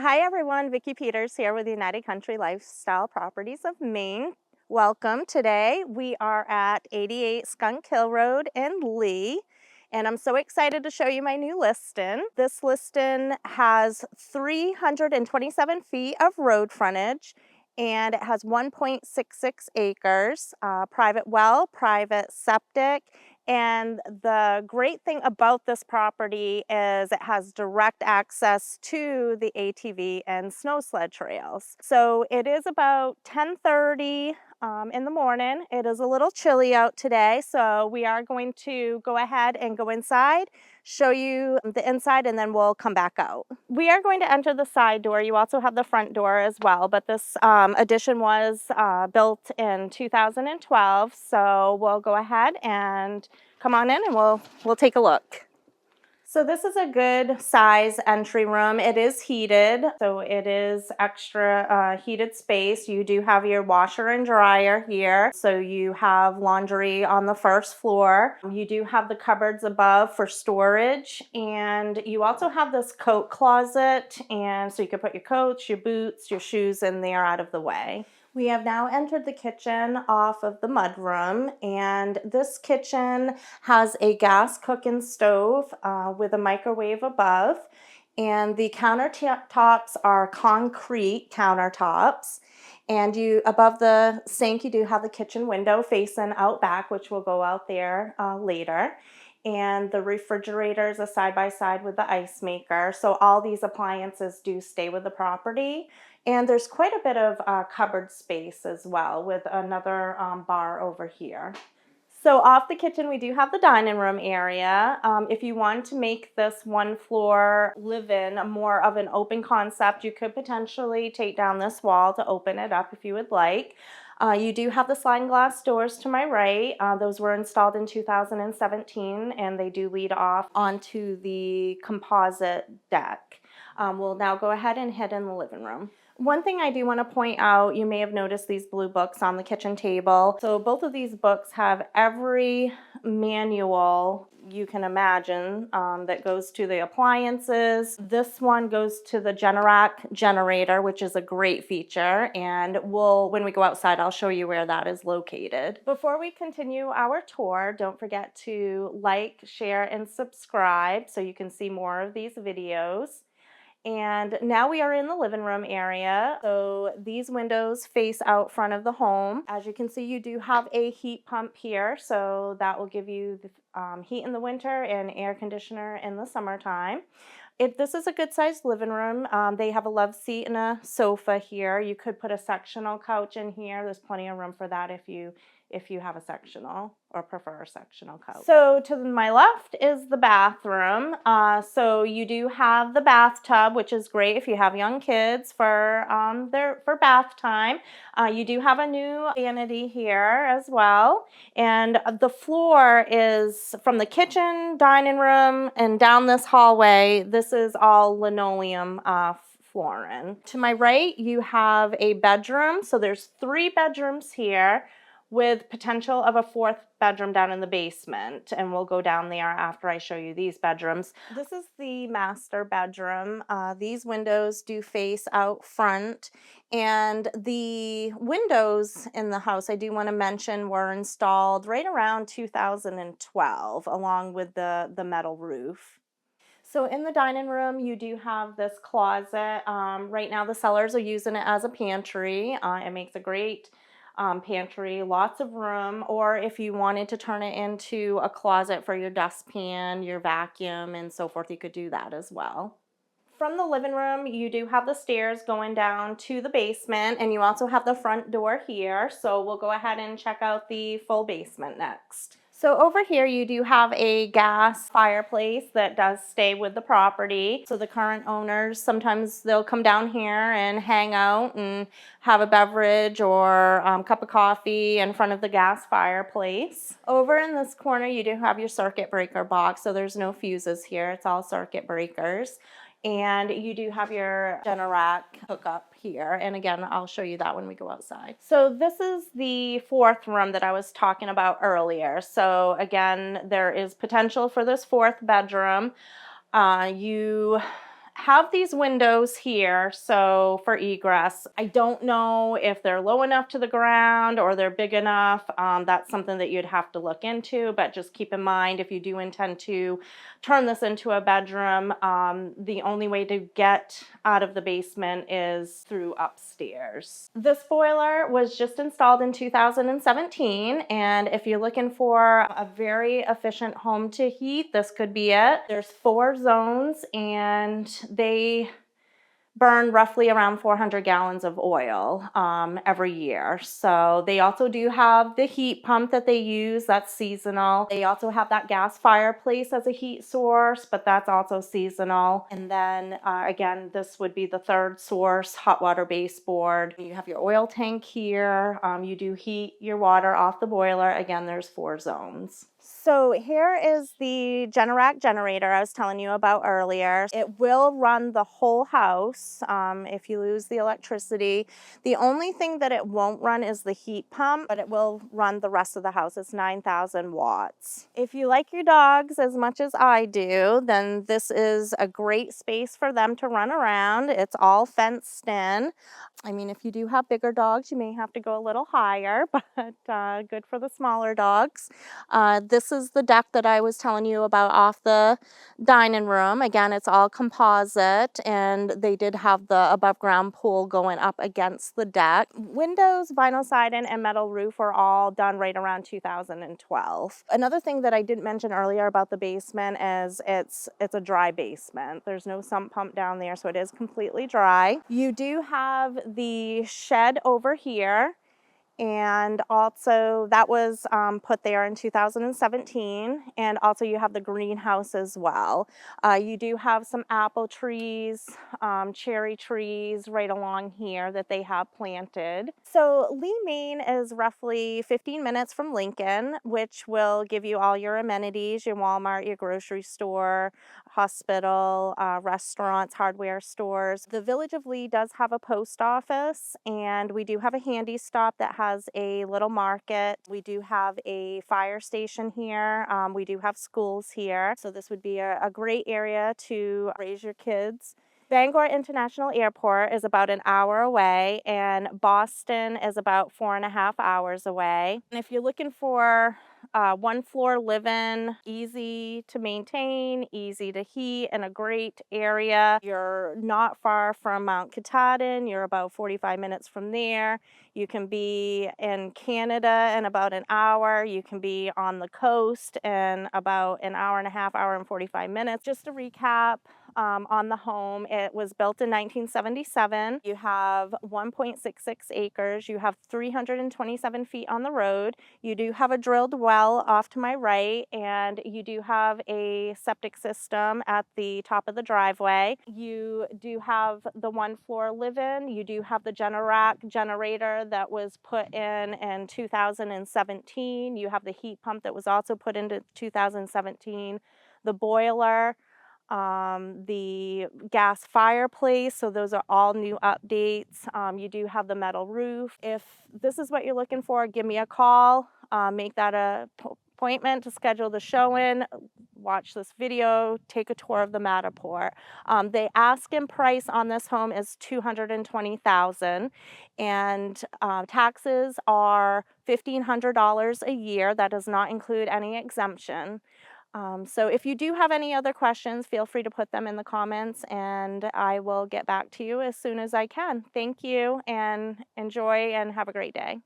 Hi everyone, Vicki Peters here with United Country Lifestyle Properties of Maine. Welcome. Today we are at 88 Skunk Hill Road in Lee, and I'm so excited to show you my new listing. This listing has 327 feet of road frontage, and it has 1.66 acres, private well, private septic. And the great thing about this property is it has direct access to the ATV and snow sled trails. So it is about 10:30 in the morning. It is a little chilly out today, so we are going to go ahead and go inside, show you the inside, and then we'll come back out. We are going to enter the side door. You also have the front door as well, but this addition was built in 2012, so we'll go ahead and come on in and we'll take a look. So this is a good size entry room. It is heated, so it is extra heated space. You do have your washer and dryer here. So you have laundry on the first floor. You do have the cupboards above for storage, and you also have this coat closet, and so you can put your coats, your boots, your shoes in there out of the way. We have now entered the kitchen off of the mudroom, and this kitchen has a gas cooking stove with a microwave above, and the countertops are concrete countertops. And you above the sink, you do have the kitchen window facing out back, which will go out there later. And the refrigerator is a side-by-side with the ice maker. So all these appliances do stay with the property. And there's quite a bit of cupboard space as well with another bar over here. So off the kitchen, we do have the dining room area. If you want to make this one floor live-in more of an open concept, you could potentially take down this wall to open it up if you would like. You do have the sliding glass doors to my right. Those were installed in 2017, and they do lead off onto the composite deck. We'll now go ahead and head in the living room. One thing I do want to point out, you may have noticed these blue books on the kitchen table. So both of these books have every manual you can imagine that goes to the appliances. This one goes to the Generac generator, which is a great feature, and when we go outside, I'll show you where that is located. Before we continue our tour, don't forget to like, share, and subscribe so you can see more of these videos. And now we are in the living room area. So these windows face out front of the home. As you can see, you do have a heat pump here. So that will give you the heat in the winter and air conditioner in the summertime. This is a good sized living room. They have a love seat and a sofa here. You could put a sectional couch in here. There's plenty of room for that if you have a sectional or prefer a sectional couch. So to my left is the bathroom. So you do have the bathtub, which is great if you have young kids for bath time. You do have a new vanity here as well. And the floor is from the kitchen, dining room, and down this hallway. This is all linoleum flooring. To my right, you have a bedroom. So there's 3 bedrooms here, with potential of a 4th bedroom down in the basement, and we'll go down there after I show you these bedrooms. This is the master bedroom. These windows do face out front, and the windows in the house, I do want to mention, were installed right around 2012 along with the metal roof. So in the dining room, you do have this closet. Right now the sellers are using it as a pantry. It makes a great pantry, lots of room, or if you wanted to turn it into a closet for your dustpan, your vacuum, and so forth, you could do that as well. From the living room, you do have the stairs going down to the basement, and you also have the front door here, so we'll go ahead and check out the full basement next. So over here you do have a gas fireplace that does stay with the property. So the current owners, sometimes they'll come down here and hang out and have a beverage or cup of coffee in front of the gas fireplace. Over in this corner you do have your circuit breaker box, so there's no fuses here, it's all circuit breakers. And you do have your Generac hookup here. And again, I'll show you that when we go outside. So this is the 4th room that I was talking about earlier. So again, there is potential for this 4th bedroom. You have these windows here, so for egress. I don't know if they're low enough to the ground or they're big enough. That's something that you'd have to look into, but just keep in mind if you do intend to turn this into a bedroom, the only way to get out of the basement is through upstairs. This boiler was just installed in 2017, and if you're looking for a very efficient home to heat, this could be it. There's 4 zones, and they burn roughly around 400 gallons of oil every year. So they also do have the heat pump that they use, that's seasonal. They also have that gas fireplace as a heat source, but that's also seasonal. And then again, this would be the 3rd source, hot water baseboard. You have your oil tank here. You do heat your water off the boiler. Again, there's 4 zones. So here is the Generac generator I was telling you about earlier. It will run the whole house if you lose the electricity. The only thing that it won't run is the heat pump, but it will run the rest of the house. It's 9,000 watts. If you like your dogs as much as I do, then this is a great space for them to run around. It's all fenced in. I mean, if you do have bigger dogs, you may have to go a little higher, but good for the smaller dogs. This is the deck that I was telling you about off the dining room. Again, it's all composite, and they did have the above ground pool going up against the deck. Windows, vinyl siding, and metal roof were all done right around 2012. Another thing that I didn't mention earlier about the basement is it's a dry basement. There's no sump pump down there, so it is completely dry. You do have the shed over here, and also that was put there in 2017, and also you have the greenhouse as well. You do have some apple trees, cherry trees right along here that they have planted. So Lee, Maine is roughly 15 minutes from Lincoln, which will give you all your amenities, your Walmart, your grocery store, hospital, restaurants, hardware stores. The Village of Lee does have a post office, and we do have a handy stop that has a little market. We do have a fire station here. We do have schools here. So this would be a great area to raise your kids. Bangor International Airport is about an hour away, and Boston is about 4.5 hours away. And if you're looking for 1-floor living, easy to maintain, easy to heat, and a great area, you're not far from Mount Katahdin. You're about 45 minutes from there. You can be in Canada in about an hour. You can be on the coast in about an hour and a half, hour and 45 minutes. Just to recap, on the home, it was built in 1977. You have 1.66 acres. You have 327 feet on the road. You do have a drilled well off to my right, and you do have a septic system at the top of the driveway. You do have the 1-floor live-in. You do have the Generac generator that was put in 2017. You have the heat pump that was also put into 2017. The boiler, the gas fireplace, so those are all new updates. You do have the metal roof. If this is what you're looking for, give me a call. Make that a appointment to schedule the showing. Watch this video, take a tour of the Matterport. The asking price on this home is $220,000, and taxes are $1,500 a year. That does not include any exemption. So if you do have any other questions, feel free to put them in the comments, and I will get back to you as soon as I can. Thank you, and enjoy and have a great day.